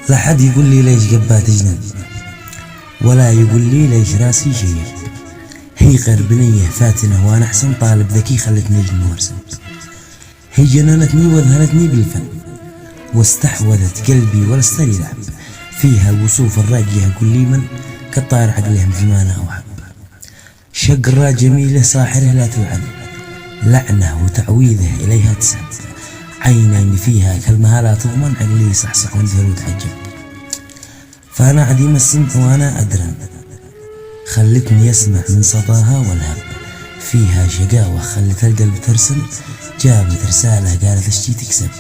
لا حد يقول لي ليش قبات جنن، ولا يقول لي ليش راسي شيب. هي غربنية فاتنة وانا احسن طالب ذكي خلتني جن وارسم. هي جننتني واذهلتني بالفن، واستحوذت قلبي ولا استري لعب. فيها الوصوف الراقية كل من كالطائر عقله مثل ما انا اوحب. شقرة جميلة ساحره لا تلعن، لعنه وتعويذه اليها تسحب. عينين فيها كلمها لا تضمن، عقلي يصحصح وانذهل وتعجب. فانا عديم السمع وانا ادرن، خلتني اسمع من صداها والهب. فيها شقاوة خلت القلب ترسل، جابت رسالة قالت اشتي تكسب.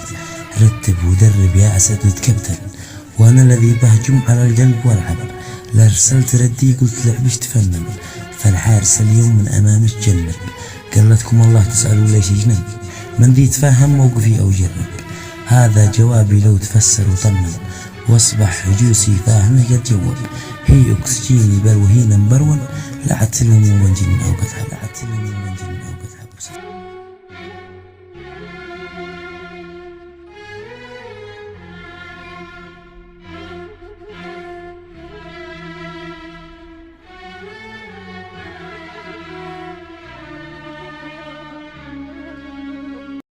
رتب ودرب يا اسد وتكبتل، وانا الذي بهجم على القلب والعب. لارسلت ردي قلت لعبش تفنن، فالحارس اليوم من امامش جنب. قالتكم الله تسألوا ليش جنن، من ذي تفهم موقفي او جرب. هذا جوابي لو تفسر وطمن، واصبح هجوسي فاهمه قد جوب. هي اكسجيني بل وهي نمبر 1، لا عتلهم من جن او قد حب.